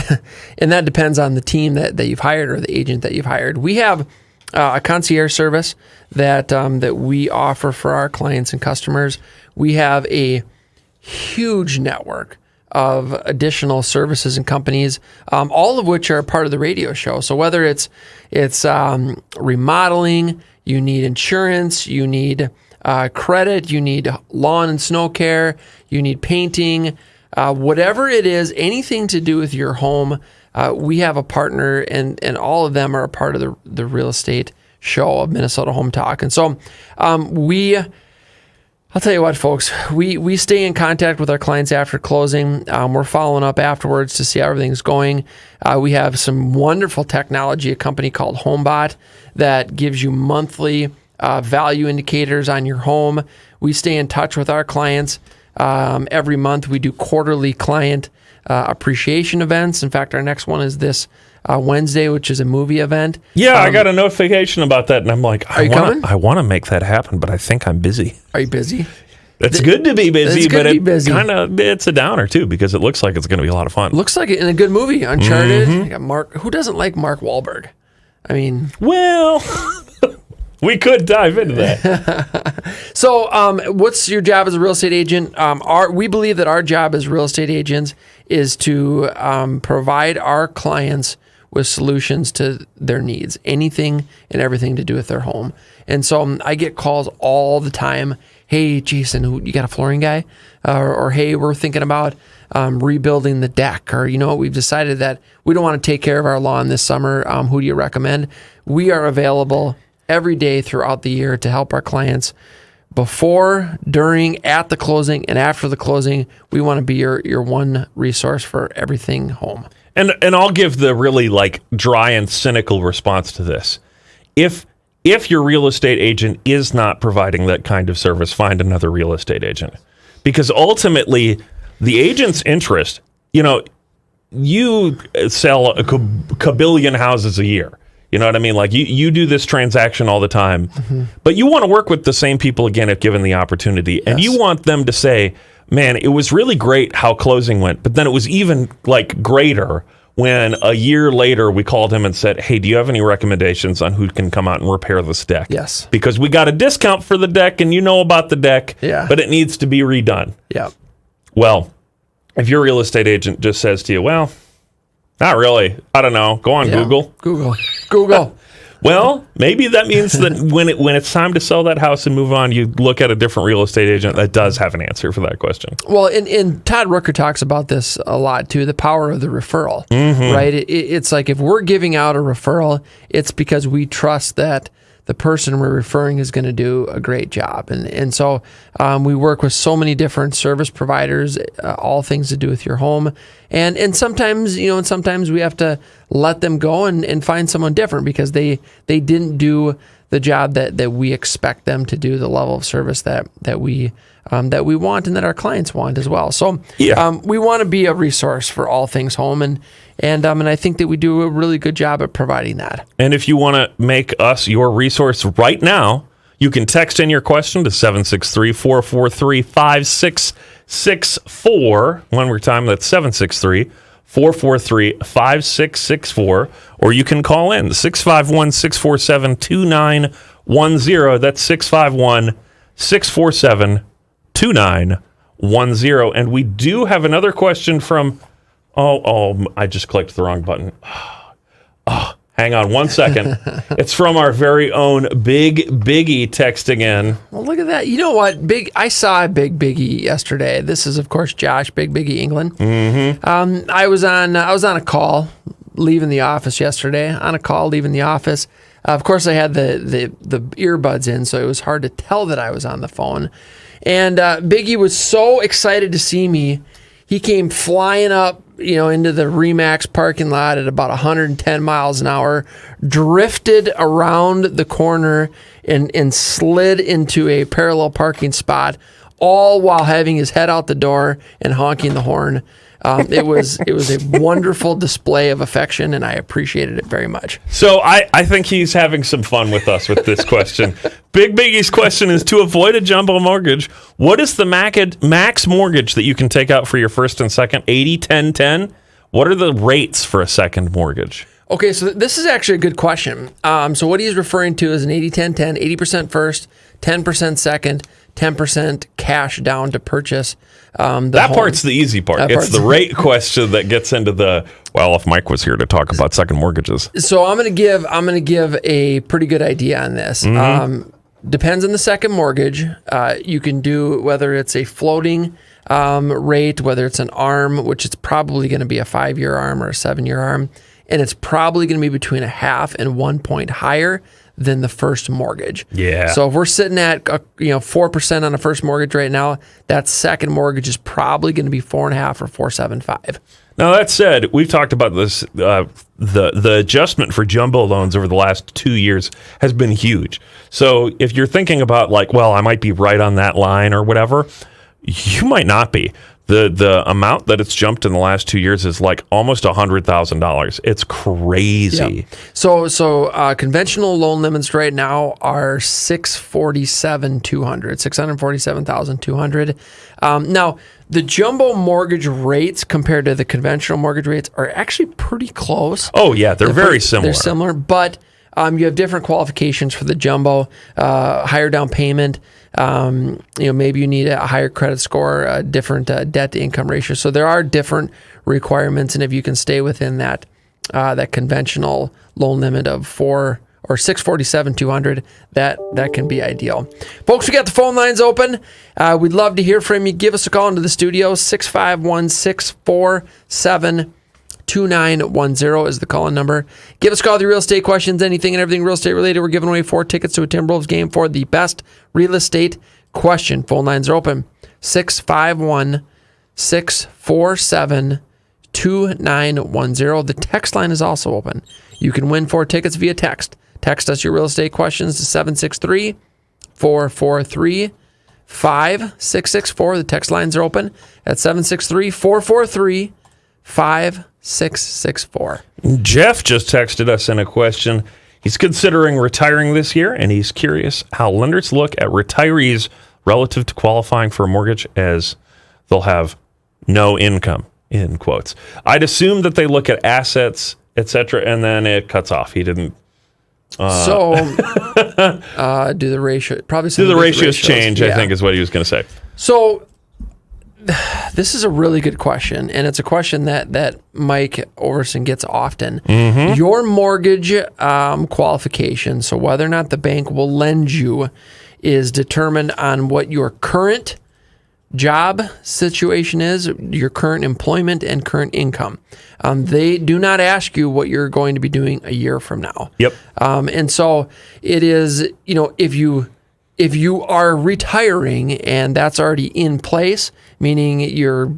that depends on the team that you've hired or the agent that you've hired. We have a concierge service that we offer for our clients and customers. We have a huge network of additional services and companies, all of which are part of the radio show. So whether it's remodeling, you need insurance, you need credit, you need lawn and snow care, you need painting, whatever it is, anything to do with your home, we have a partner, and all of them are a part of the real estate show of Minnesota Home Talk. And so I'll tell you what, folks, we stay in contact with our clients after closing. We're following up afterwards to see how everything's going. We have some wonderful technology, a company called HomeBot that gives you monthly value indicators on your home. We stay in touch with our clients. Every month we do quarterly client appreciation events. In fact, our next one is this Wednesday, which is a movie event. Yeah, I got a notification about that, and I'm like, Are you coming? I want to make that happen, but I think I'm busy. Are you busy? It's good to be busy, It's good but to be it busy. it's a downer too because it looks like it's going to be a lot of fun. Looks like it in a good movie, Uncharted. Mm-hmm. You got Mark. Who doesn't like Mark Wahlberg? I mean, Well, we could dive into that. so what's your job as a real estate agent? We believe that our job as real estate agents is to provide our clients with solutions to their needs, anything and everything to do with their home. And so I get calls all the time. Hey, Jason, you got a flooring guy? Or hey, we're thinking about rebuilding the deck. Or, we've decided that we don't want to take care of our lawn this summer. Who do you recommend? We are available every day throughout the year to help our clients before, during, at the closing, and after the closing. We want to be your one resource for everything home. And I'll give the really dry and cynical response to this. If your real estate agent is not providing that kind of service, find another real estate agent. Because ultimately, the agent's interest, you sell a kabillion houses a year. You know what I mean? Like you do this transaction all the time, but you want to work with the same people again if given the opportunity. And you want them to say, man, it was really great how closing went, but then it was even greater when a year later we called him and said, hey, do you have any recommendations on who can come out and repair this deck? Yes. Because we got a discount for the deck and you know about the deck, Yeah. but it needs to be redone. Yeah. Well, if your real estate agent just says to you, well, not really, I don't know, go on Yeah. Google. Google. Well, maybe that means that when it's time to sell that house and move on, you look at a different real estate agent that does have an answer for that question. Well, and Todd Rooker talks about this a lot too, the power of the referral, right? It's like if we're giving out a referral, it's because we trust that the person we're referring is going to do a great job. And so we work with so many different service providers, all things to do with your home. And sometimes, sometimes we have to let them go and find someone different because they didn't do the job that we expect them to do, the level of service that we want and that our clients want as well. So we want to be a resource for all things home, and I think that we do a really good job at providing that. And if you want to make us your resource right now, you can text in your question to 763-443-5664. One more time, that's 763-443-5664. Or you can call in 651-647-2910. That's 651-647-2910. And we do have another question from... Oh, I just clicked the wrong button. Hang on one second. It's from our very own Big Biggie texting in. Well, look at that. You know what? I saw Big Biggie yesterday. This is, of course, Josh, Big Biggie England. Mm-hmm. I was on a call leaving the office yesterday. Of course, I had the earbuds in, so it was hard to tell that I was on the phone. And Biggie was so excited to see me. He came flying up, into the RE/MAX parking lot at about 110 miles an hour, drifted around the corner and slid into a parallel parking spot, all while having his head out the door and honking the horn. It was a wonderful display of affection, and I appreciated it very much. So I think he's having some fun with us with this question. Big Biggie's question is, to avoid a jumbo mortgage, what is the max mortgage that you can take out for your first and second? 80-10-10? What are the rates for a second mortgage? Okay, so this is actually a good question. So what he's referring to is an 80-10-10, 80% first, 10% second, 10% cash down to purchase that home. Part's the easy part. It's the rate question that gets into if Mike was here to talk about second mortgages. So I'm going to give a pretty good idea on this. Mm-hmm. Depends on the second mortgage. You can do whether it's a floating rate, whether it's an ARM, which it's probably going to be a 5-year ARM or a 7-year ARM, and it's probably going to be between 0.5 and 1 point higher than the first mortgage. Yeah. So if we're sitting at 4% on a first mortgage right now, that second mortgage is probably going to be 4.5 or 4.75. Now that said, we've talked about this. The adjustment for jumbo loans over the last 2 years has been huge. So if you're thinking about I might be right on that line or whatever, you might not be. The amount that it's jumped in the last 2 years is almost $100,000. It's crazy. Yep. So conventional loan limits right now are $647,200. Now, the jumbo mortgage rates compared to the conventional mortgage rates are actually pretty close. Oh yeah, they're very similar. They're similar, but you have different qualifications for the jumbo, higher down payment. Maybe you need a higher credit score, a different debt to income ratio. So there are different requirements, and if you can stay within that conventional loan limit of $647,200, that can be ideal. Folks, we got the phone lines open. We'd love to hear from you. Give us a call into the studio. 651-647-2910 is the call-in number. Give us a call with your real estate questions, anything and everything real estate related. We're giving away 4 tickets to a Timberwolves game for the best real estate question. Phone lines are open. 651-647-2910. The text line is also open. You can win 4 tickets via text. Text us your real estate questions to 763-443-5664. The text lines are open at 763-443-5664. Jeff just texted us in a question. He's considering retiring this year, and he's curious how lenders look at retirees relative to qualifying for a mortgage, as they'll have no income, in quotes. I'd assume that they look at assets, etc., and then it cuts off. He didn't. Do the ratio probably do the ratios change? Yeah. I think is what he was going to say. So this is a really good question, and it's a question that Mike Overson gets often. Your mortgage qualification, so whether or not the bank will lend you, is determined on what your current job situation is, your current employment and current income. They do not ask you what you're going to be doing a year from now. Yep. And so it is, if you are retiring and that's already in place, meaning your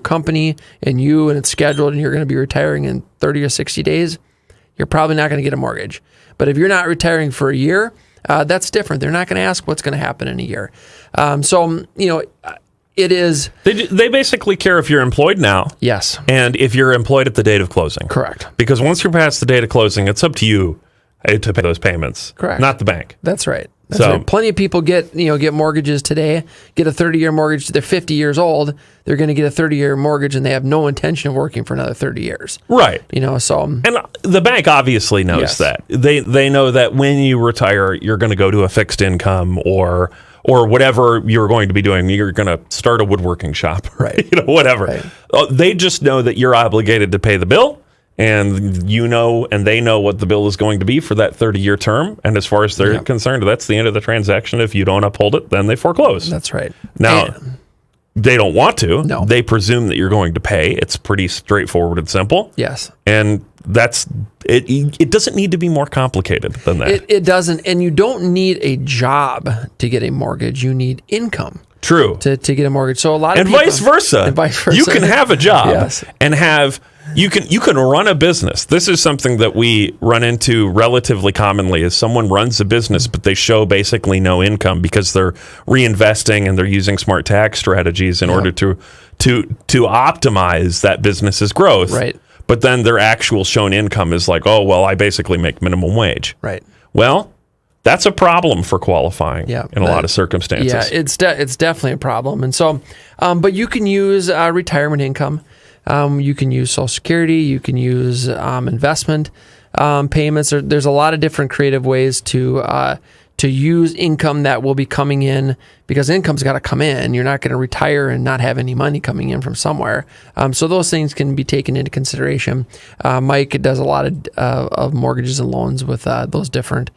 company and it's scheduled and you're going to be retiring in 30 or 60 days, you're probably not going to get a mortgage. But if you're not retiring for a year, that's different. They're not going to ask what's going to happen in a year. It is. They basically care if you're employed now. Yes. And if you're employed at the date of closing. Correct. Because once you're past the date of closing, it's up to you to pay those payments. Correct. Not the bank. That's right. So plenty of people get mortgages today, get a 30-year mortgage. They're 50 years old. They're going to get a 30-year mortgage, and they have no intention of working for another 30 years. Right. So. And the bank obviously knows that. They know that when you retire, you're going to go to a fixed income or whatever you're going to be doing. You're going to start a woodworking shop. Right. Whatever. Right. They just know that you're obligated to pay the bill. And and they know what the bill is going to be for that 30-year term. And as far as they're concerned, that's the end of the transaction. If you don't uphold it, then they foreclose. That's right. Now, they don't want to. No. They presume that you're going to pay. It's pretty straightforward and simple. Yes. And that's it. It doesn't need to be more complicated than that. It doesn't. And you don't need a job to get a mortgage. You need income. True. To get a mortgage. So a lot of people, vice versa. And vice versa. You can have a job Yes. and have you can run a business. This is something that we run into relatively commonly is someone runs a business, but they show basically no income because they're reinvesting and they're using smart tax strategies in order to optimize that business's growth. Right. But then their actual shown income is like, oh, well, I basically make minimum wage. Right. Well, that's a problem for qualifying in a lot of circumstances. Yeah, it's definitely a problem. And so, but you can use retirement income. You can use Social Security. You can use investment payments. There's a lot of different creative ways to use income that will be coming in because income's got to come in. You're not going to retire and not have any money coming in from somewhere. So those things can be taken into consideration. Mike does a lot of mortgages and loans with those different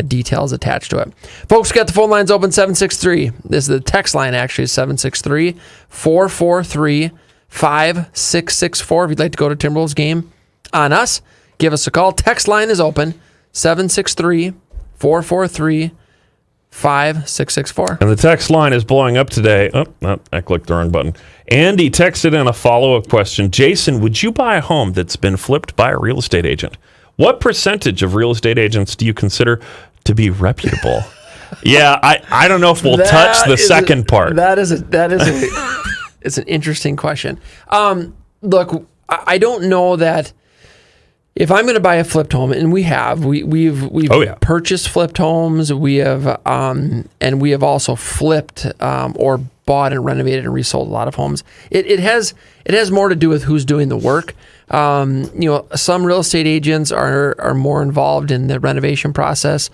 details attached to it. Folks, got the phone lines open, 763. This is the text line, actually, 763-443-5664. If you'd like to go to Timberwolves game on us, give us a call. Text line is open, 763-443-5664. And the text line is blowing up today. Oh, no, I clicked the wrong button. Andy texted in a follow-up question. Jason, would you buy a home that's been flipped by a real estate agent? What percentage of real estate agents do you consider to be reputable? Yeah, I don't know if we'll touch the second part. It's an interesting question. Look, I don't know that if I'm going to buy a flipped home, and we've purchased flipped homes, we have and we have also flipped or bought and renovated and resold a lot of homes. It has more to do with who's doing the work. Some real estate agents are more involved in the renovation process.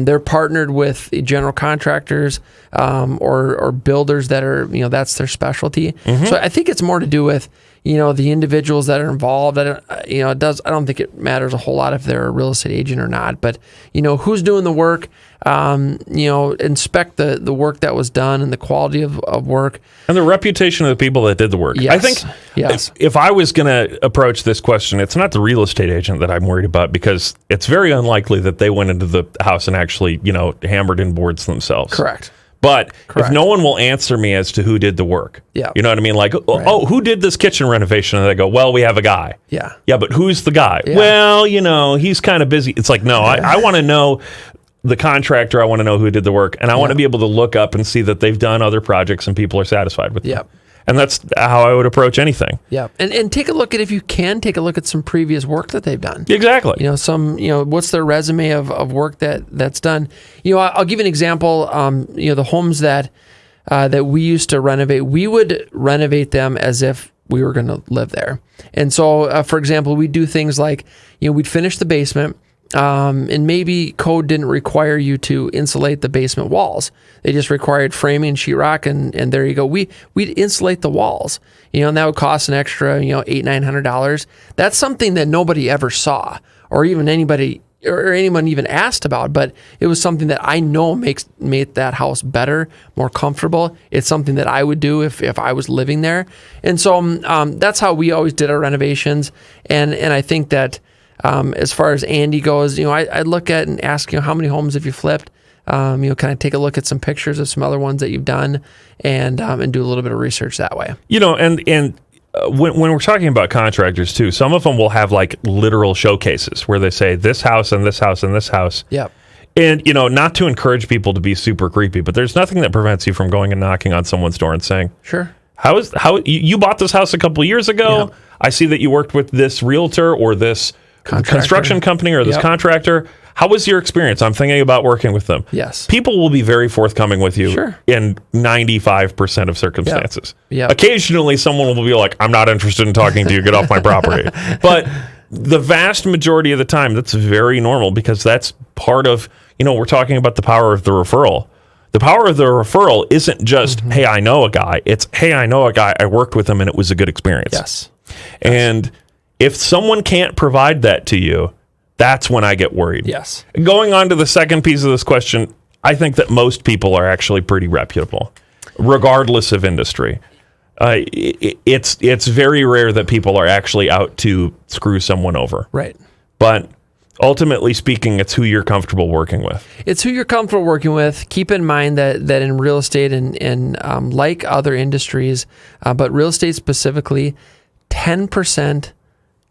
They're partnered with general contractors or builders that are, that's their specialty. Mm-hmm. So I think it's more to do with, the individuals that are involved. I don't think it matters a whole lot if they're a real estate agent or not, but, who's doing the work, inspect the work that was done and the quality of work. And the reputation of the people that did the work. Yes. I think if I was going to approach this question, it's not the real estate agent that I'm worried about because it's very unlikely that they went into the house and actually, hammered in boards themselves. Correct. But if no one will answer me as to who did the work, you know what I mean? Like, who did this kitchen renovation? And they go, well, we have a guy. Yeah. Yeah, but who's the guy? Yeah. Well, he's kind of busy. It's like, no, I want to know the contractor. I want to know who did the work. And I want to be able to look up and see that they've done other projects and people are satisfied with them. And that's how I would approach anything. Yeah. And take a look at, if you can, take a look at some previous work that they've done. Exactly. What's their resume of work that's done. I'll give you an example. The homes that we used to renovate, we would renovate them as if we were going to live there. And so, for example, we'd do things like, we'd finish the basement. and maybe code didn't require you to insulate the basement walls. They just required framing, sheetrock, and there you go. We'd insulate the walls, and that would cost an extra, $800-900. That's something that nobody ever saw, or even anyone even asked about, but it was something that I know made that house better, more comfortable. It's something that I would do if I was living there. And so that's how we always did our renovations. And I think that as far as Andy goes, I'd look at and ask, how many homes have you flipped? Kind of take a look at some pictures of some other ones that you've done and do a little bit of research that way. When we're talking about contractors too, some of them will have like literal showcases where they say this house and this house and this house. Yep. And, not to encourage people to be super creepy, but there's nothing that prevents you from going and knocking on someone's door and saying, sure. How you bought this house a couple of years ago? Yep. I see that you worked with this realtor or this construction company or this contractor. How was your experience? I'm thinking about working with them. Yes. People will be very forthcoming with you in 95% of circumstances. Yep. Occasionally, someone will be like, I'm not interested in talking to you. Get off my property. But the vast majority of the time, that's very normal because that's part of, we're talking about the power of the referral. The power of the referral isn't just, hey, I know a guy. It's, hey, I know a guy. I worked with him and it was a good experience. Yes. And if someone can't provide that to you, that's when I get worried. Yes. Going on to the second piece of this question, I think that most people are actually pretty reputable, regardless of industry. It's very rare that people are actually out to screw someone over. Right. But ultimately speaking, it's who you're comfortable working with. It's who you're comfortable working with. Keep in mind that in real estate and like other industries, but real estate specifically, 10%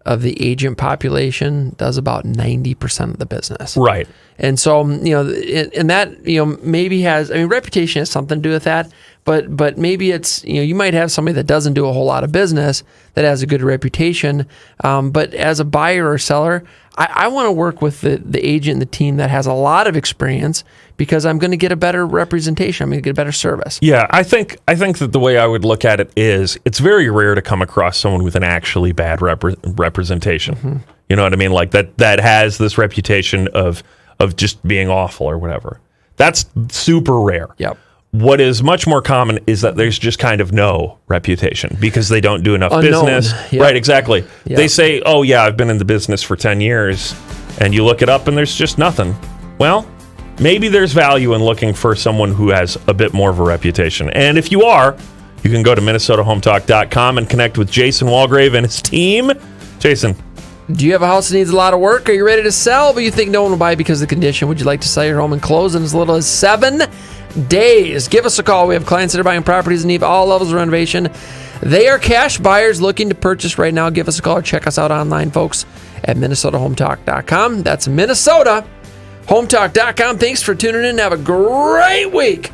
of the agent population does about 90% of the business. Right. And so, and that, maybe reputation has something to do with that, but maybe it's, you might have somebody that doesn't do a whole lot of business that has a good reputation. But as a buyer or seller, I want to work with the agent and the team that has a lot of experience because I'm going to get a better representation. I'm going to get a better service. Yeah, I think that the way I would look at it is it's very rare to come across someone with an actually bad representation. Mm-hmm. You know what I mean? Like that has this reputation of just being awful or whatever. That's super rare. Yep. What is much more common is that there's just kind of no reputation because they don't do enough business. Yep. Right, exactly. Yep. They say, oh, yeah, I've been in the business for 10 years, and you look it up and there's just nothing. Well, maybe there's value in looking for someone who has a bit more of a reputation. And if you are, you can go to MinnesotaHometalk.com and connect with Jason Walgrave and his team. Jason. Do you have a house that needs a lot of work? Are you ready to sell, but you think no one will buy because of the condition? Would you like to sell your home and close in as little as 7 days? Give us a call. We have clients that are buying properties and need all levels of renovation. They are cash buyers looking to purchase right now. Give us a call or check us out online, folks, at MinnesotaHometalk.com. That's MinnesotaHometalk.com. Thanks for tuning in. Have a great week.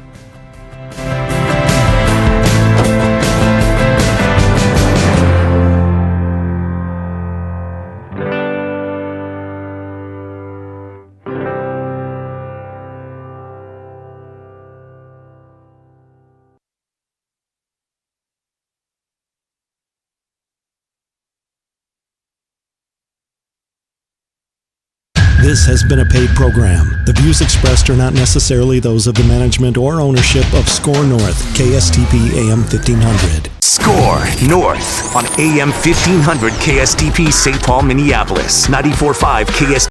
This has been a paid program. The views expressed are not necessarily those of the management or ownership of SKOR North, KSTP AM 1500. SKOR North on AM 1500 KSTP St. Paul, Minneapolis, 94.5 KSTP.